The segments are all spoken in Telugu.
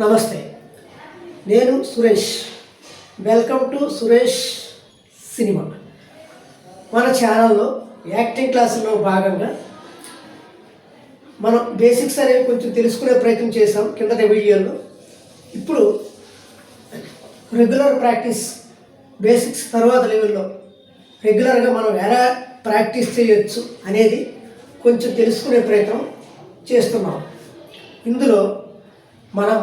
నమస్తే, నేను Suresh. Welcome to Suresh cinema. మన ఛానల్లో యాక్టింగ్ క్లాసుల్లో భాగంగా మనం బేసిక్స్ అనేవి కొంచెం తెలుసుకునే ప్రయత్నం చేసాం కిందటి వీడియోలో. ఇప్పుడు రెగ్యులర్ ప్రాక్టీస్, బేసిక్స్ తర్వాత లెవెల్లో రెగ్యులర్గా మనం ఎలా ప్రాక్టీస్ చేయొచ్చు అనేది కొంచెం తెలుసుకునే ప్రయత్నం చేస్తున్నాం. ఇందులో మనం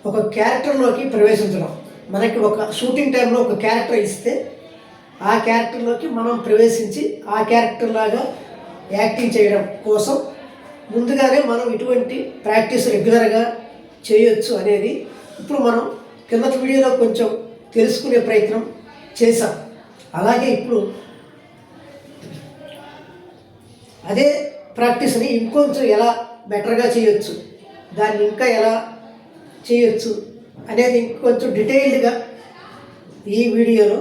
ఒక క్యారెక్టర్లోకి ప్రవేశించడం, మనకి ఒక షూటింగ్ టైంలో ఒక క్యారెక్టర్ ఇస్తే ఆ క్యారెక్టర్లోకి మనం ప్రవేశించి ఆ క్యారెక్టర్ లాగా యాక్టింగ్ చేయడం కోసం ముందుగానే మనం ఇటువంటి ప్రాక్టీస్ రెగ్యులర్గా చేయొచ్చు అనేది ఇప్పుడు మనం కిందటి వీడియోలో కొంచెం తెలుసుకునే ప్రయత్నం చేశాం. అలాగే ఇప్పుడు అదే ప్రాక్టీస్ని ఇంకొంచెం ఎలా బెటర్గా చేయొచ్చు, దాన్ని ఇంకా ఎలా చేయొచ్చు అనేది ఇంకొంచెం డీటెయిల్డ్గా ఈ వీడియోలో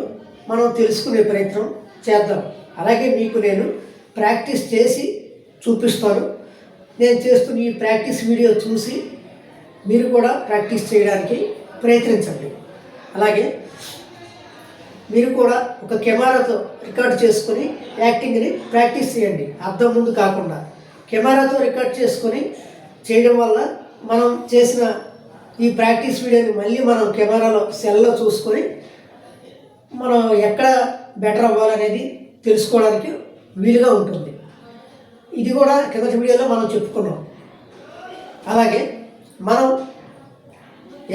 మనం తెలుసుకునే ప్రయత్నం చేద్దాం. అలాగే మీకు నేను ప్రాక్టీస్ చేసి చూపిస్తాను. నేను చేస్తున్న ఈ ప్రాక్టీస్ వీడియో చూసి మీరు కూడా ప్రాక్టీస్ చేయడానికి ప్రయత్నించండి. అలాగే మీరు కూడా ఒక కెమెరాతో రికార్డ్ చేసుకొని యాక్టింగ్ని ప్రాక్టీస్ చేయండి. అద్దం ముందు కాకుండా కెమెరాతో రికార్డ్ చేసుకొని చేయడం వల్ల మనం చేసిన ఈ ప్రాక్టీస్ వీడియోని మళ్ళీ మనం కెమెరాలో సెల్లో చూసుకొని మనం ఎక్కడ బెటర్ అవ్వాలనేది తెలుసుకోవడానికి వీలుగా ఉంటుంది. ఇది కూడా కిందటి వీడియోలో మనం చెప్పుకున్నాం. అలాగే మనం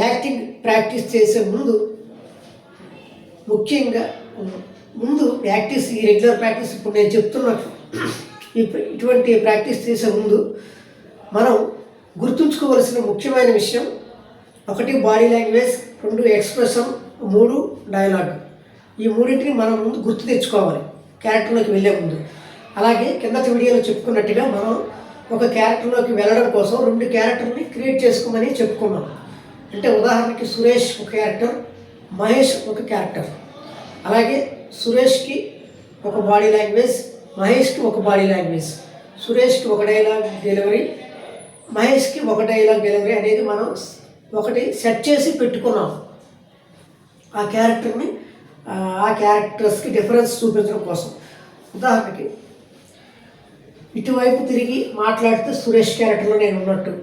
యాక్టింగ్ ప్రాక్టీస్ చేసే ముందు ముఖ్యంగా ప్రాక్టీస్, ఈ రెగ్యులర్ ప్రాక్టీస్ ఇప్పుడు నేను చెప్తున్నట్టు ఇటువంటి ప్రాక్టీస్ చేసే ముందు మనం గుర్తుంచుకోవలసిన ముఖ్యమైన విషయం, 1 బాడీ లాంగ్వేజ్, 2 ఎక్స్ప్రెషన్, 3 డైలాగ్. ఈ మూడింటిని మనం ముందు గుర్తు తెచ్చుకోవాలి క్యారెక్టర్లోకి వెళ్ళే ముందు. అలాగే కిందటి వీడియోలో చెప్పుకున్నట్టుగా మనం ఒక క్యారెక్టర్లోకి వెళ్ళడం కోసం 2 క్యారెక్టర్ని క్రియేట్ చేసుకోమని చెప్పుకున్నాం. అంటే ఉదాహరణకి సురేష్ ఒక క్యారెక్టర్, మహేష్ ఒక క్యారెక్టర్. అలాగే సురేష్కి ఒక బాడీ లాంగ్వేజ్, మహేష్కి ఒక బాడీ లాంగ్వేజ్, సురేష్కి ఒక డైలాగ్ డెలివరీ, మహేష్కి ఒక డైలాగ్ డెలివరీ అనేది మనం ఒకటి సెట్ చేసి పెట్టుకున్నాం. ఆ క్యారెక్టర్ని, ఆ క్యారెక్టర్స్కి డిఫరెన్స్ చూపించడం కోసం. ఉదాహరణకి ఇటువైపు తిరిగి మాట్లాడితే సురేష్ క్యారెక్టర్లో నేను ఉన్నట్టు,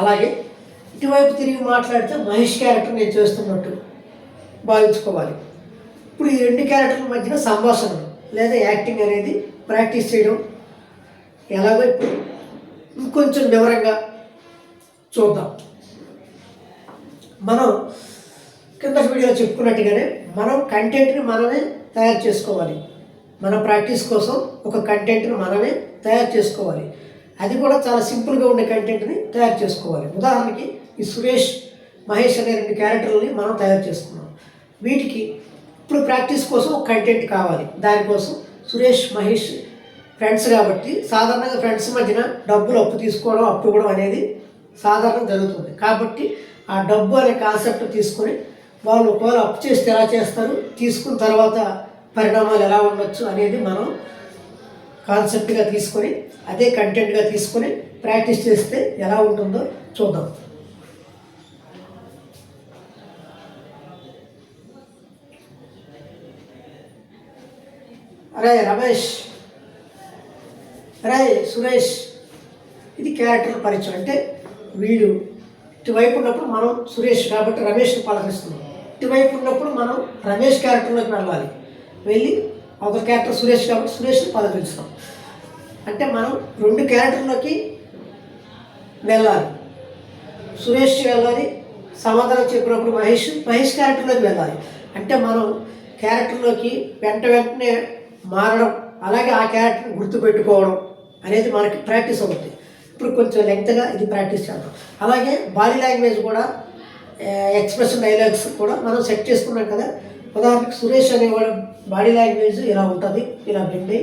అలాగే ఇటువైపు తిరిగి మాట్లాడితే మహేష్ క్యారెక్టర్ నేను చేస్తున్నట్టు భావించుకోవాలి. ఇప్పుడు ఈ 2 క్యారెక్టర్ల మధ్యన సంభాషణలు లేదా యాక్టింగ్ అనేది ప్రాక్టీస్ చేయడం ఎలాగో ఇప్పుడు ఇంకొంచెం వివరంగా చూద్దాం. మనం కింద వీడియోలో చెప్పుకున్నట్టుగానే మనం కంటెంట్ని మనమే తయారు చేసుకోవాలి. మన ప్రాక్టీస్ కోసం ఒక కంటెంట్ని మనమే తయారు చేసుకోవాలి. అది కూడా చాలా సింపుల్గా ఉండే కంటెంట్ని తయారు చేసుకోవాలి. ఉదాహరణకి ఈ సురేష్, మహేష్ అనే 2 క్యారెక్టర్లని మనం తయారు చేసుకున్నాం. వీటికి ఇప్పుడు ప్రాక్టీస్ కోసం ఒక కంటెంట్ కావాలి. దానికోసం సురేష్, మహేష్ ఫ్రెండ్స్ కాబట్టి సాధారణంగా ఫ్రెండ్స్ మధ్యన డబ్బులు అప్పు తీసుకోవడం, అప్పు ఇవ్వడం అనేది సాధారణంగా జరుగుతుంది. కాబట్టి ఆ డబ్బు అనే కాన్సెప్ట్ తీసుకొని వాళ్ళు ఒకవేళ అప్పు చేస్తే ఎలా చేస్తారు, తీసుకున్న తర్వాత పరిణామాలు ఎలా ఉండొచ్చు అనేది మనం కాన్సెప్ట్గా తీసుకొని అదే కంటెంట్గా తీసుకొని ప్రాక్టీస్ చేస్తే ఎలా ఉంటుందో చూద్దాం. అరే రమేష్, అరే సురేష్, ఇది క్యారెక్టర్ పరిచయం. అంటే వీడు ఇటువైపు ఉన్నప్పుడు మనం సురేష్ కాబట్టి రమేష్ని పలకరిస్తున్నాం. ఇటువైపు ఉన్నప్పుడు మనం రమేష్ క్యారెక్టర్లోకి వెళ్ళాలి. వెళ్ళి ఒక క్యారెక్టర్ సురేష్ కాబట్టి సురేష్ని పలకరిస్తాం. అంటే మనం 2 క్యారెక్టర్లోకి వెళ్ళాలి. సురేష్ వెళ్ళాలి, సమాధానం చెప్పినప్పుడు మహేష్ క్యారెక్టర్లోకి వెళ్ళాలి. అంటే మనం క్యారెక్టర్లోకి వెంటనే మారడం, అలాగే ఆ క్యారెక్టర్ని గుర్తుపెట్టుకోవడం అనేది మనకి ప్రాక్టీస్ అవుతుంది. ఇప్పుడు కొంచెం లెంగ్త్గా ఇది ప్రాక్టీస్ చేద్దాం. అలాగే బాడీ లాంగ్వేజ్ కూడా, ఎక్స్ప్రెషన్, డైలాగ్స్ కూడా మనం సెట్ చేసుకున్నాం కదా. ఉదాహరణకి సురేష్ అనేవాడు బాడీ లాంగ్వేజ్ ఇలా ఉంటుంది, ఇలా బెండి,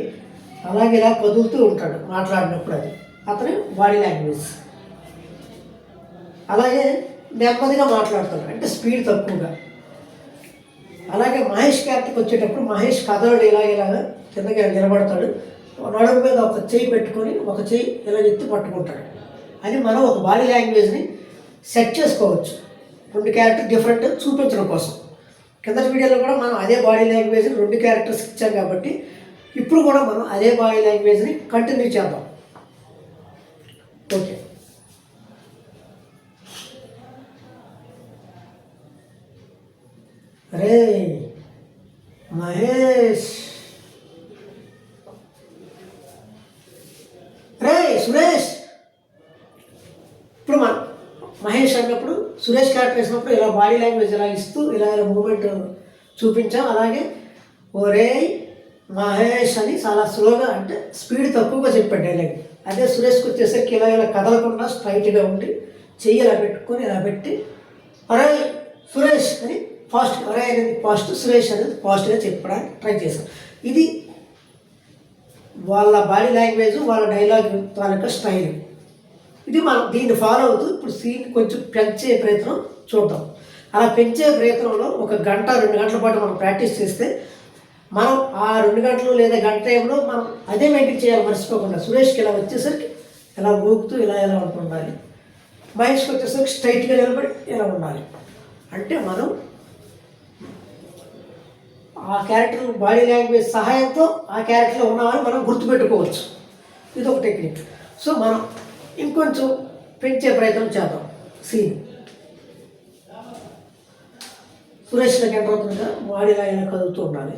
అలాగే ఇలా కదులుతూ ఉంటాడు మాట్లాడినప్పుడు, అది అతని బాడీ లాంగ్వేజ్. అలాగే నెమ్మదిగా మాట్లాడతాడు, అంటే స్పీడ్ తక్కువగా. అలాగే మహేష్ క్యారెక్టర్కి వచ్చేటప్పుడు మహేష్ కదలడు, ఇలాగా కిందకి నిలబడతాడు, నడుము మీద ఒక చెయ్యి పెట్టుకొని ఒక చెయ్యి ఇలా ఎత్తి పట్టుకుంటాడు. అని మనం ఒక బాడీ లాంగ్వేజ్ని సెట్ చేసుకోవచ్చు. 2 క్యారెక్టర్ డిఫరెంట్ చూపించడం కోసం. కిందటి వీడియోలో కూడా మనం అదే బాడీ లాంగ్వేజ్ 2 క్యారెక్టర్స్ ఇచ్చాం కాబట్టి ఇప్పుడు కూడా మనం అదే బాడీ లాంగ్వేజ్ని కంటిన్యూ చేద్దాం. ఓకే. అరే మహేష్, రే సురేష్. ఇప్పుడు మనం మహేష్ అన్నప్పుడు సురేష్ క్యారెక్టర్ వేసినప్పుడు ఇలా బాడీ లాంగ్వేజ్ ఇలా ఇస్తూ ఇలా మూమెంట్ చూపించాం. అలాగే ఒరే మహేష్ అని చాలా స్లోగా, అంటే స్పీడ్ తక్కువగా చెప్పాడు డైలాగ్. అదే సురేష్కి వచ్చేసరికి ఇలా ఇలా కదలకుండా స్ట్రైట్గా ఉండి చెయ్యి ఇలా పెట్టుకొని ఇలా పెట్టి అరే సురేష్ అని ఫాస్ట్, అరే అనేది ఫాస్ట్, సురేష్ అనేది ఫాస్ట్గా చెప్పడానికి ట్రై చేశాం. ఇది వాళ్ళ బాడీ లాంగ్వేజ్, వాళ్ళ డైలాగ్, వాళ్ళ యొక్క స్టైల్. ఇది మనం దీన్ని ఫాలో అవుతూ ఇప్పుడు సీన్ కొంచెం పెంచే ప్రయత్నం చూద్దాం. అలా పెంచే ప్రయత్నంలో 1 గంట 2 గంటల పాటు మనం ప్రాక్టీస్ చేస్తే మనం ఆ 2 గంటలు లేదా గంట టైంలో మనం అదే మెయింటైన్ చేయాలి మర్చిపోకుండా. సురేష్కి ఇలా వచ్చేసరికి ఇలా ఊపుతూ ఇలా ఎలా ఉండాలి, మహేష్కి వచ్చేసరికి స్ట్రైట్గా నిలబడి ఇలా ఉండాలి. అంటే మనం ఆ క్యారెక్టర్ బాడీ లాంగ్వేజ్ సహాయంతో ఆ క్యారెక్టర్లో ఉన్నామని మనం గుర్తుపెట్టుకోవచ్చు. ఇది ఒక టెక్నిక్. సో మనం ఇంకొంచెం పెంచే ప్రయత్నం చేద్దాం. సీన్ సురేష్కి ఎంటర్ అవుతుందిగా బాడీ లాంగ్వేజ్ కదులుతూ ఉండాలి.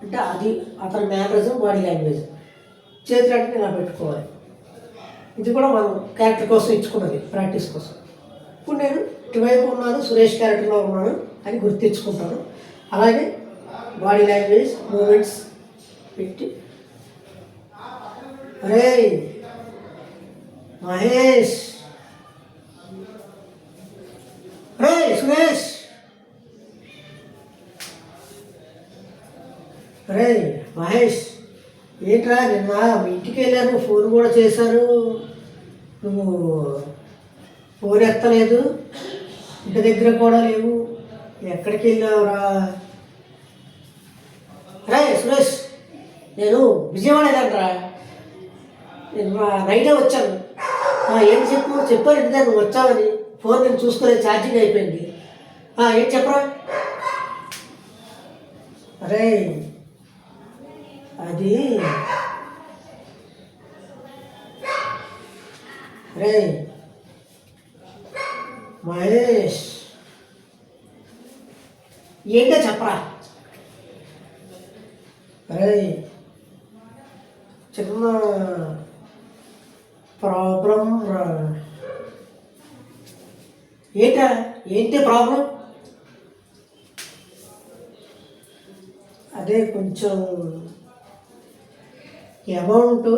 అంటే అది అతని మేనరిజం, బాడీ లాంగ్వేజ్. చేతులు అంటే ఇలా పెట్టుకోవాలి. ఇది కూడా మనం క్యారెక్టర్ కోసం ఇచ్చుకున్నది, ప్రాక్టీస్ కోసం. ఇప్పుడు నేను ఇటువైపు ఉన్నాను, సురేష్ క్యారెక్టర్లో ఉన్నాను అని గుర్తించుకుంటాను. అలాగే బాడీ లాంగ్వేజ్ మూమెంట్స్ పెట్టి అరే మహేష్, రే సురేష్, రే మహేష్, ఏంట్రా నిన్న మీ ఇంటికి వెళ్ళాను, ఫోన్ కూడా చేశాను, నువ్వు ఫోన్ ఎత్తలేదు, ఇంటి దగ్గర కూడా లేవు, ఎక్కడికి వెళ్ళావురా? రే సురేష్, నేను విజయవాడ వెళ్ళానురా, నేను నైటే వచ్చాను. ఏం చెప్పాను ఇంటి దగ్గర నువ్వు వచ్చావని. ఫోన్ నేను చూసుకోలేదు, ఛార్జింగ్ అయిపోయింది. ఏం చెప్పరా? అరే అది రే మహేష్, ఏంటో చెప్పరా? అరే చిన్న ప్రాబ్లం. ఏంటి ప్రాబ్లం? అదే కొంచెం అమౌంట్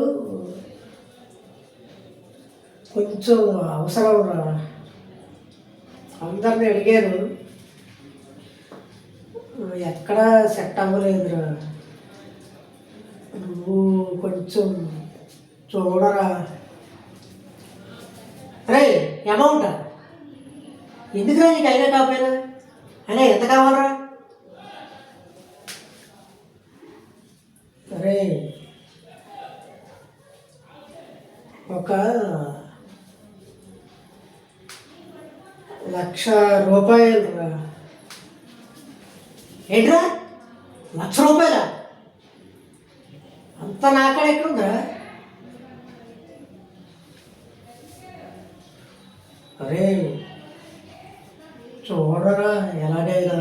కొంచెం అవసరం రా. అందరిని అడిగాను, ఎక్కడ సెట్ అవ్వలేదురా. నువ్వు కొంచెం చూడరా. రే అమౌంటా? ఎందుకురా నీకు అయినా కాకపోయినా? అయినా ఎంత కావాలరా? అరే ఒక 1,00,000 రూపాయలు రా. ఏంట్రా 1,00,000 రూపాయలా? అంత నాకాడ ఎక్కడుందా? అరే చూడరా ఎలాగైనా.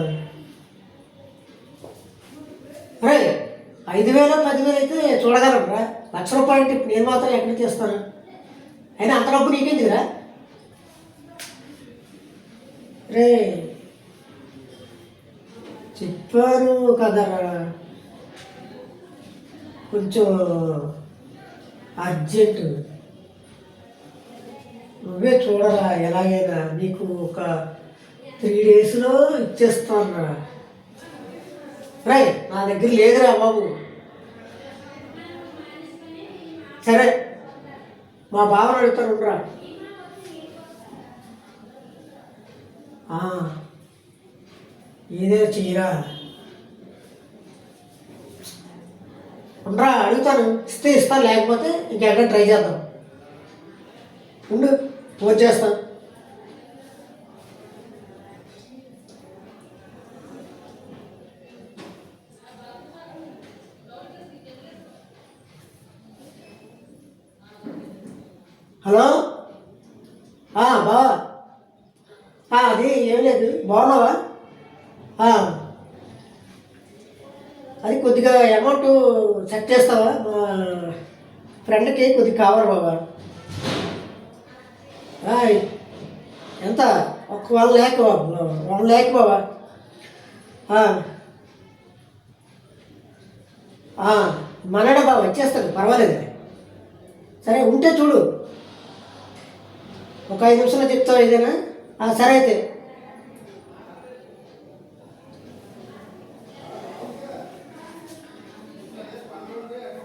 అరే 5,000 10,000 అయితే చూడగలరా? 1,00,000 రూపాయలు అంటే ఇప్పుడు నేను మాత్రం ఎక్కడికి చేస్తాను? అయినా అంత డబ్బు నీకేందిరా? రే చెప్పాను కదరా, కొంచెం అర్జెంటు. నువ్వే చూడరా ఎలాగైనా, నీకు ఒక 3 డేస్లో ఇచ్చేస్తానురా. రే నా దగ్గర లేదురా బాబు. సరే మా బావను అడుగుతాను రా. ఏదైనా చెయ్యరా. ఉండరా అడుగుతాను, ఇస్తే ఇస్తాను, లేకపోతే ఇంకెక్కడ ట్రై చేద్దాం. ఉండు ఫోన్ చేస్తాను. హలో. బావా, అది ఏం లేదు, బాగున్నావా? అది కొద్దిగా అమౌంట్ సెట్ చేస్తావా? మా ఫ్రెండ్కి కొద్దిగా కావాలి బాబా. ఎంత? ఒక 1 lakh బాబు, 1 lakh బాబా. మనడే బాబా, వచ్చేస్తాడు, పర్వాలేదు. సరే ఉంటే చూడు, ఒక 5 నిమిషాల్లో చెప్తావు ఏదైనా. సరే అయితే.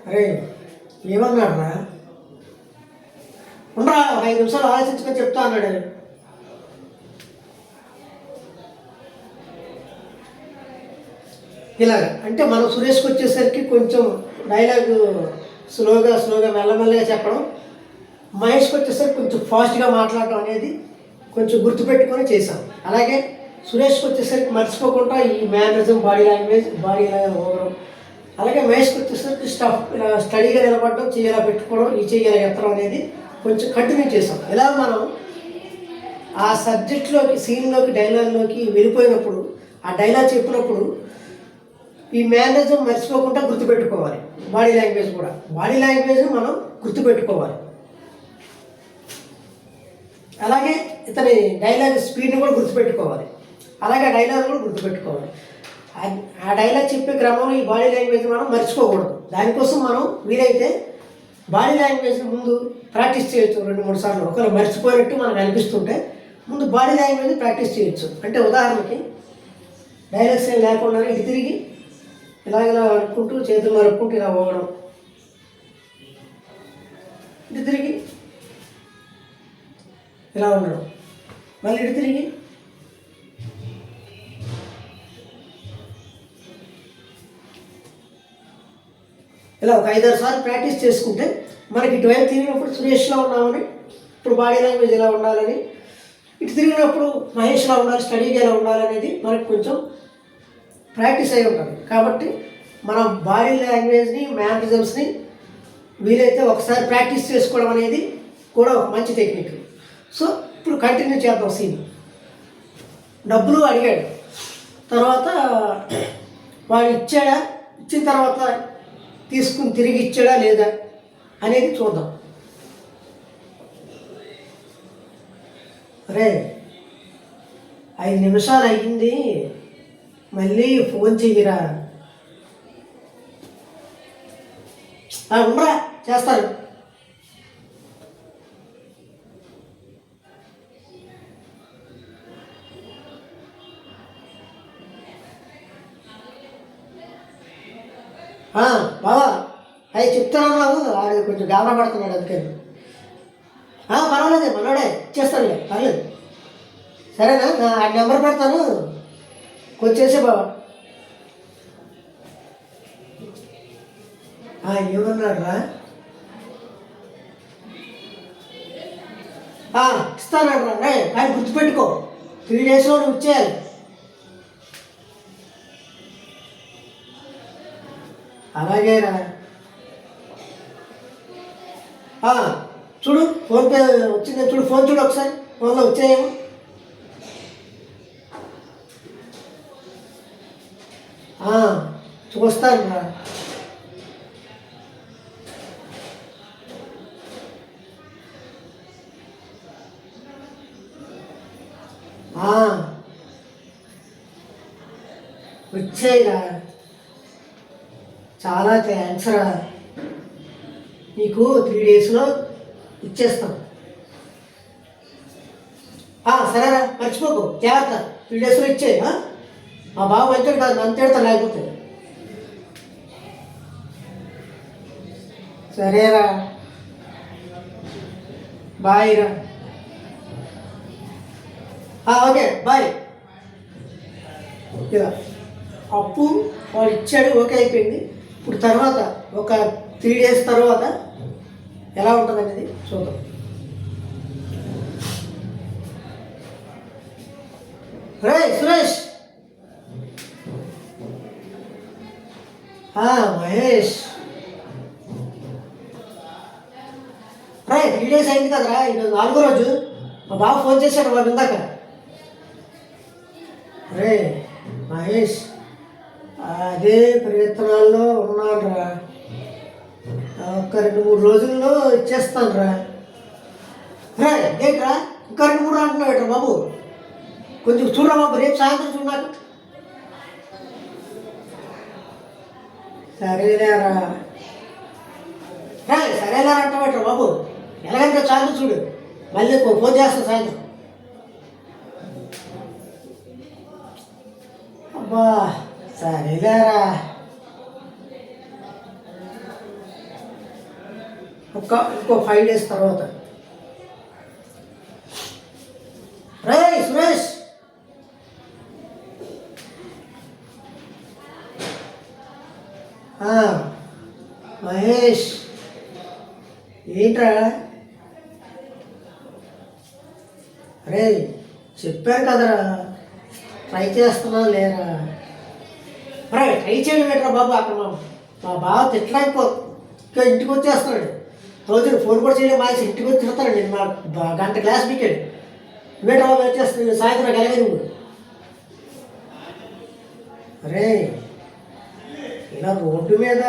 అరే ఏమన్నాడు రా? ఉండరా, ఒక 5 నిమిషాలు ఆలోచించుకొని చెప్తా అన్నాడు. ఇలాగ అంటే మనం సురేష్కి వచ్చేసరికి కొంచెం డైలాగు స్లోగా మెల్లమెల్లగా చెప్పడం, మహేష్కి వచ్చేసరికి కొంచెం ఫాస్ట్గా మాట్లాడటం అనేది కొంచెం గుర్తుపెట్టుకొని చేశాం. అలాగే సురేష్కి వచ్చేసరికి మర్చిపోకుండా ఈ మేనరిజం, బాడీ లాంగ్వేజ్ ఓవరం. అలాగే మహేష్కి వచ్చేసరికి స్టడీగా నిలబడడం, చెయ్యాలా పెట్టుకోవడం, ఈ చెయ్యాలా ఎత్తడం అనేది కొంచెం కంటిన్యూ చేసాం. ఇలా మనం ఆ సబ్జెక్ట్లోకి, సీన్లోకి, డైలాగ్లోకి వెళ్ళిపోయినప్పుడు, ఆ డైలాగ్ చెప్పినప్పుడు ఈ మేనరిజం మర్చిపోకుండా గుర్తుపెట్టుకోవాలి. బాడీ లాంగ్వేజ్ కూడా, బాడీ లాంగ్వేజ్ మనం గుర్తుపెట్టుకోవాలి. అలాగే ఇతని డైలాగ్ స్పీడ్ని కూడా గుర్తుపెట్టుకోవాలి. అలాగే డైలాగ్ కూడా గుర్తుపెట్టుకోవాలి. ఆ డైలాగ్ చెప్పే క్రమంలో ఈ బాడీ లాంగ్వేజ్ మనం మర్చిపోకూడదు. దానికోసం మనం వీలైతే బాడీ లాంగ్వేజ్ ముందు ప్రాక్టీస్ చేయొచ్చు 2-3 సార్లు. ఒకవేళ మర్చిపోయినట్టు మనకు అనిపిస్తుంటే ముందు బాడీ లాంగ్వేజ్ ప్రాక్టీస్ చేయొచ్చు. అంటే ఉదాహరణకి డైలాగ్స్ ఏం లేకుండా ఇటు తిరిగి ఇలా అనుకుంటూ, చేతులు నరుపుకుంటూ ఇలా పోవడం, ఇటు తిరిగి ఇలా ఉండడం, మళ్ళీ ఇటు తిరిగి ఇలా ఒక 5-6 సార్లు ప్రాక్టీస్ చేసుకుంటే మనకి ఇటువైపు తిరిగినప్పుడు సురేష్లో ఉన్నామని, ఇప్పుడు బాడీ లాంగ్వేజ్ ఎలా ఉండాలని, ఇటు తిరిగినప్పుడు మహేష్లా ఉండాలి, స్టడీగా ఎలా ఉండాలనేది మనకు కొంచెం ప్రాక్టీస్ అయి ఉంటుంది. కాబట్టి మనం బాడీ లాంగ్వేజ్ని, మేనరిజమ్స్ని వీలైతే ఒకసారి ప్రాక్టీస్ చేసుకోవడం అనేది కూడా ఒక మంచి టెక్నిక్. సో ఇప్పుడు కంటిన్యూ చేద్దాం సీన్. డబ్బులు అడిగాడు, తర్వాత వాడు ఇచ్చాడా, ఇచ్చిన తర్వాత తీసుకుని తిరిగి ఇచ్చాడా లేదా అనేది చూద్దాం. అరే 5 నిమిషాలు అయ్యింది, మళ్ళీ ఫోన్ చెయ్యరా. ఉండరా, చేస్తారు. బావా, అవి చెప్తున్నాను, ఆడు కొంచెం గాబరా పడుతున్నాడు అందుకని. పర్వాలేదు, మనోడే ఇచ్చేస్తానులే, పర్లేదు. సరేనా, ఆ నెంబర్ పెడతాను, కొంచెం చేసే బావా. ఏమన్నాడు రా? ఇస్తానడు రా. కానీ గుర్తుపెట్టుకో, 3 డేస్లో నువ్వు ఇచ్చేయాలి. అలాగేరా. చూడు, ఫోన్పే వచ్చింది చూడు, ఫోన్ చూడు ఒకసారి, ఫోన్లో వచ్చాయేమో. చూస్తాను రా. వచ్చాయిరా, చాలా థ్యాంక్స్ రా. నీకు 3 డేస్లో ఇచ్చేస్తాం. సరేరా, మర్చిపోకు, జాగ్రత్త. 3 డేస్లో ఇచ్చేయి. మా బాబు మంచిది కాదు, నన్ను తిడతా లేకపోతే. సరేరా, బాయ్ రా. Okay bye. ఇలా అప్పు వాడు ఇచ్చాడు, ఓకే అయిపోయింది. ఇప్పుడు తర్వాత ఒక 3 డేస్ తర్వాత ఎలా ఉంటుంది అనేది చూద్దాం. రే సురేష్, మహేష్, రే 3 days అయింది కదరా, ఈరోజు 4వ రోజు. మా బావ ఫోన్ చేశాడు వాళ్ళు ఇందాక. రే మహేష్, అదే ప్రయత్నాల్లో ఉన్నాడురా, ఒక 2-3 రోజుల్లో ఇచ్చేస్తాను రా. రే ఏంట్రా ఇంకా 2-3 అంటున్నావు బాబు, కొంచెం చూడరా బాబు, రేపు సాయంత్రం చూడు నాకు. సరేలేరా సరేలేరా అంటావు బాబు, ఎలాగంటే సాయంత్రం చూడు, మళ్ళీ ఫోన్ చేస్తాను సాయంత్రం. అబ్బా సరేలేరా, ఇంకో 5 days తర్వాత. రే సురేష్, మహేష్ ఏంట్రా? రే చెప్పారు కదరా ట్రై చేస్తున్నా లేరా. రే ట్రై చేయడం ఏంట్రా బాబు, అక్కడ మా బావ తిట్టడానికి ఇంకా ఇంటికి వచ్చేస్తున్నాడు. రోజు ఫోన్ కూడా చేయడం మానేసి ఇంటికి వచ్చి తిడతాడు. నేను మా గంట క్లాస్ పీకాడు. ఇవేంటి బాబు వచ్చేస్తుంది సాయంత్రం కలిగే నువ్వు. అరే ఇలా రోడ్డు మీద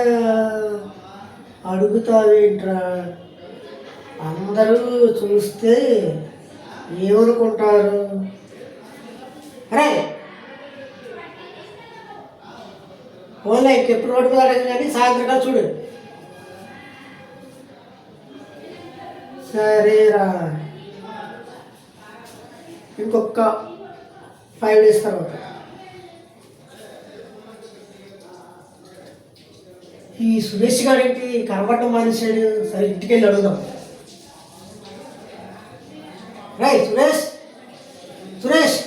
అడుగుతావేంట్రా, అందరూ చూస్తే ఏమనుకుంటారు? అరే ఓన్లీ ఇంకెప్పుడు రోడ్డు మీద అడగదు కానీ సాయంత్రం చూడు. సరేరా, ఇంకొక 5 days తర్వాత. ఈ సురేష్ గారికి కనబడటం మానేశాడు. సరే ఇంటికి వెళ్ళి అడుగుదాం. రై సురేష్, సురేష్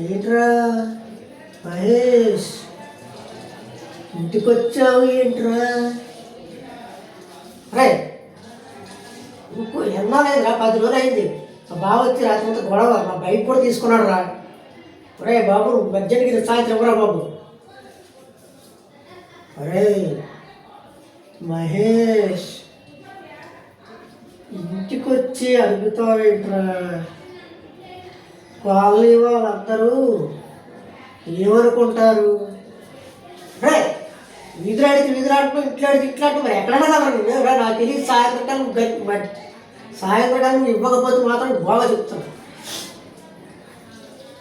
ఏంట్రా? మహేష్ ఇంటికి వచ్చావు ఏంట్రా? రే ఎన్నాలేదురా, 10 రోజులు అయింది. మా బావ వచ్చి రాత్రి అంతా గొడవ, మా బైక్ కూడా తీసుకున్నాడు రా. అరే బాబు బడ్జెట్కి సాయంత్రం ఇవ్వరా బాబు. అరే మహేష్ ఇంటికి వచ్చి అడుగుతావేంట్రా? కాలనీ వాళ్ళందరూ ఏమనుకుంటారు? రే వీధులాడితే వీధులాడుతూ ఇంట్లో ఆడితే ఇంట్లో ఆడుతూ మరి ఎక్కడైనా కదా నేను నాకు తెలియదు. సాయంత్రం నువ్వు ఇవ్వకపోతే మాత్రం బాగా చెప్తాను.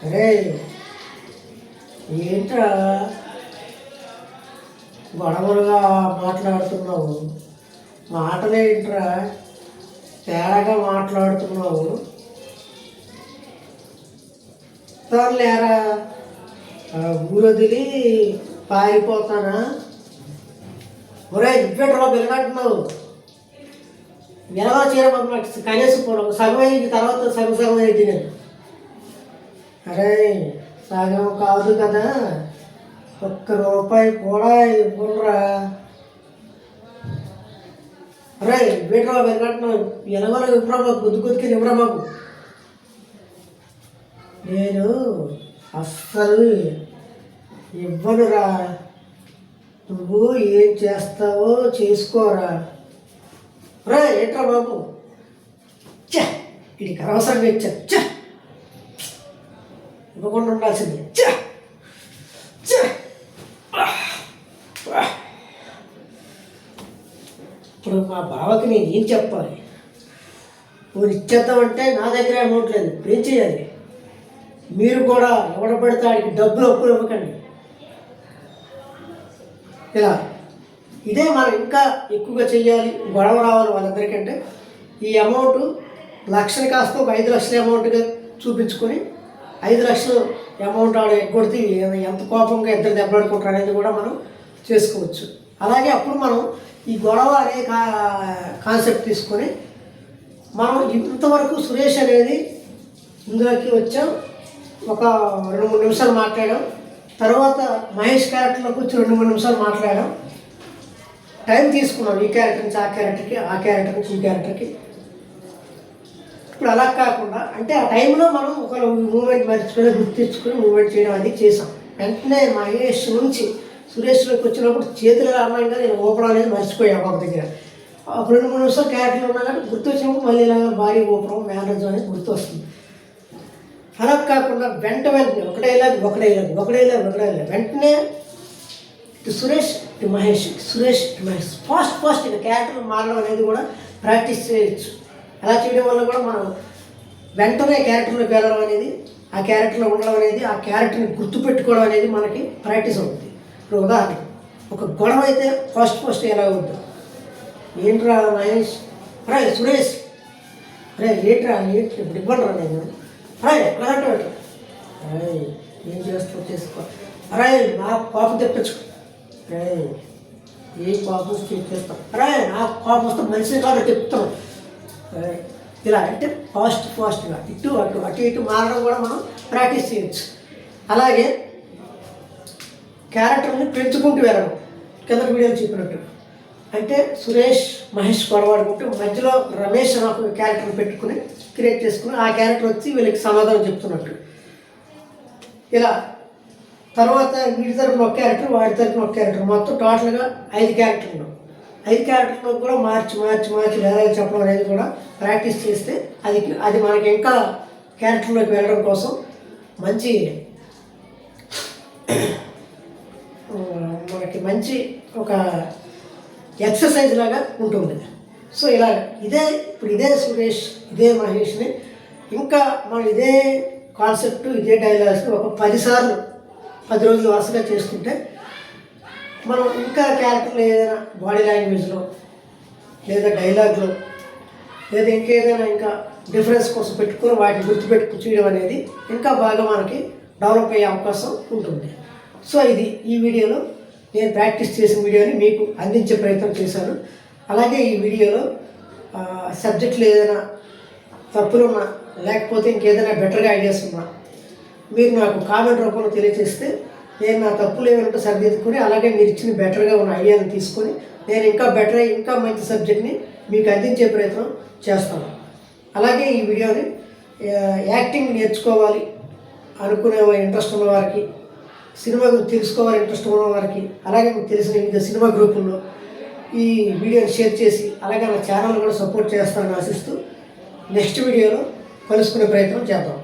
అరే ఏంట్రా గొడవలుగా మాట్లాడుతున్నావు? మాటలేంట్రా తేడాగా మాట్లాడుతున్నావు? లేరా ఊరొదిలి పారిపోతానా? ఒరే ఇవ్వట్రా వెళ్ళమంటున్నావు. ఎలా చేయడం నాకు కనీసం సగం అయింది, తర్వాత సగం అయింది నేను. అరే సగం కాదు కదా, ₹1 కూడా ఇవ్వరా. అరే ఇవ్వట్రా వెళ్ళమంటున్నావు. ఎలాగో ఇవ్వరా బాబు, కొద్దికి ఇవ్వరా బాబు. నేను అస్సలు ఇవ్వనురా. నువ్వు ఏం చేస్తావో చేసుకోరా. రే ఏంట్రా బాబు, చ ఇది అవసరంగా ఇచ్చా, చ ఇవ్వకుండా ఉండాల్సింది. చ చ ఇప్పుడు మా బావకి నేను ఏం చెప్పాలి? నువ్వు ఇచ్చేద్దామంటే నా దగ్గర అమౌంట్ లేదు, ఏం చేయాలి? మీరు కూడా ఎవడ పడితే ఆడికి డబ్బులు అప్పులు ఇవ్వకండి. ఇలా ఇదే మనం ఇంకా ఎక్కువగా చెయ్యాలి, గొడవ రావాలి వాళ్ళందరికంటే. ఈ అమౌంట్ 1,00,000 కాస్త ఒక 5 లక్షల అమౌంట్గా చూపించుకొని 5 లక్షలు అమౌంట్ ఆడ ఎగ్గొడితే ఎంత కోపంగా ఇద్దరు దెబ్బలాడుకుంటారు అనేది కూడా మనం చేసుకోవచ్చు. అలాగే అప్పుడు మనం ఈ గొడవ అనే కాన్సెప్ట్ తీసుకొని మనం ఇంతవరకు సురేష్ అనేది ఇందులోకి వచ్చాం. ఒక 2-3 నిమిషాలు మాట్లాడాం. తర్వాత మహేష్ క్యారెక్టర్లోకి వచ్చి 2-3 నిమిషాలు మాట్లాడాం. టైం తీసుకున్నాం ఈ క్యారెక్టర్ నుంచి ఆ క్యారెక్టర్కి, ఆ క్యారెక్టర్ నుంచి ఈ క్యారెక్టర్కి. ఇప్పుడు అలా కాకుండా అంటే ఆ టైంలో మనం ఒక మూమెంట్ మర్చిపోయి గుర్తించుకొని మూమెంట్ చేయడం అది చేసాం. వెంటనే మహేష్ నుంచి సురేష్లోకి వచ్చినప్పుడు చేతులు అన్నాక నేను ఊపడం అనేది మర్చిపోయాను ఒక దగ్గర. ఒక 2-3 నిమిషాలు క్యారెక్టర్లు ఉన్నా కానీ గుర్తు వచ్చినప్పుడు మళ్ళీ ఇలా భారీ ఊపడం మేనర్జం అనేది గుర్తు వస్తుంది. అలా కాకుండా వెంటనే ఒకటే వెంటనే ఇటు సురేష్ ఇటు మహేష్ ఫాస్ట్ ఇక క్యారెక్టర్ మారడం అనేది కూడా ప్రాక్టీస్ చేయొచ్చు. అలా చేయడం వల్ల కూడా మనం వెంటనే క్యారెక్టర్లోకి వెళ్ళడం అనేది, ఆ క్యారెక్టర్లో ఉండడం అనేది, ఆ క్యారెక్టర్ని గుర్తుపెట్టుకోవడం అనేది మనకి ప్రాక్టీస్ అవుతుంది. ఇప్పుడు ఉదాహరణ ఒక గొడవ అయితే ఫస్ట్ ఎలా అవుద్దు, ఏంట్రా మహేష్, రే సురేష్, రే ఏంట్రా ఇప్పుడు ఇవ్వండి రా నేను, రే ఎట్లా ఏం చేస్తావు చేసుకో, అరే నా కోపం తెప్పించుకో, రే ఏ కోపం చేస్తాను, అరే నా కోపం వస్తే మనిషిని కాదు చెప్తాను. ఇలా అంటే ఫాస్ట్గా ఇటు మారడం కూడా మనం ప్రాక్టీస్ చేయొచ్చు. అలాగే క్యారెక్టర్ని పెంచుకుంటూ వెళ్ళడం, కింద వీడియోలు చెప్పినట్టు. అంటే సురేష్ మహేష్ గొడవాడుకుంటూ మధ్యలో రమేష్ అని ఒక క్యారెక్టర్ని పెట్టుకుని క్రియేట్ చేసుకుని ఆ క్యారెక్టర్ వచ్చి వీళ్ళకి సమాధానం చెప్తున్నట్టు. ఇలా తర్వాత వీడి తరపున ఒక క్యారెక్టర్, వాడి తరపున ఒక క్యారెక్టర్, మొత్తం టోటల్గా 5 క్యారెక్టర్లు. 5 క్యారెక్టర్లో కూడా మార్చి డైలాగ్ చెప్పడం అనేది కూడా ప్రాక్టీస్ చేస్తే అది మనకి ఇంకా క్యారెక్టర్లోకి వెళ్ళడం కోసం మంచి ఒక ఎక్సర్సైజ్ లాగా ఉంటుంది. సో ఇలాగ ఇదే సురేష్ ఇదే మహేష్ని ఇంకా మనం ఇదే కాన్సెప్ట్ ఇదే డైలాగ్స్ని ఒక 10 రోజులు వరుసగా చేసుకుంటే మనం ఇంకా క్యారెక్టర్లో ఏదైనా బాడీ లాంగ్వేజ్లో లేదా డైలాగ్లో లేదా ఇంకేదైనా ఇంకా డిఫరెన్స్ కోసం పెట్టుకుని వాటిని గుర్తుపెట్టుకు చేయడం అనేది ఇంకా బాగా మనకి డెవలప్ అయ్యే అవకాశం ఉంటుంది. సో ఈ వీడియోలో నేను ప్రాక్టీస్ చేసిన వీడియోని మీకు అందించే ప్రయత్నం చేశాను. అలాగే ఈ వీడియోలో సబ్జెక్టులు ఏదైనా తప్పులున్నా లేకపోతే ఇంకేదైనా బెటర్గా ఐడియాస్ ఉన్నా మీరు నాకు కామెంట్ రూపంలో తెలియజేస్తే నేను నా తప్పులు ఏమైనా సరిదిద్దుకొని అలాగే మీరు ఇచ్చిన బెటర్గా ఉన్న ఐడియాని తీసుకొని నేను ఇంకా మంచి సబ్జెక్ట్ని మీకు అందించే ప్రయత్నం చేస్తాను. అలాగే ఈ వీడియోని యాక్టింగ్ నేర్చుకోవాలి అనుకునే ఇంట్రెస్ట్ ఉన్న వారికి, సినిమా గురించి తెలుసుకోవాలి ఇంట్రెస్ట్ ఉన్న వారికి, అలాగే మీకు తెలిసిన వివిధ సినిమా గ్రూపుల్లో ఈ వీడియోని షేర్ చేసి అలాగే నా ఛానల్ కూడా సపోర్ట్ చేస్తానని ఆశిస్తూ నెక్స్ట్ వీడియోలో కలుసుకునే ప్రయత్నం చేద్దాం.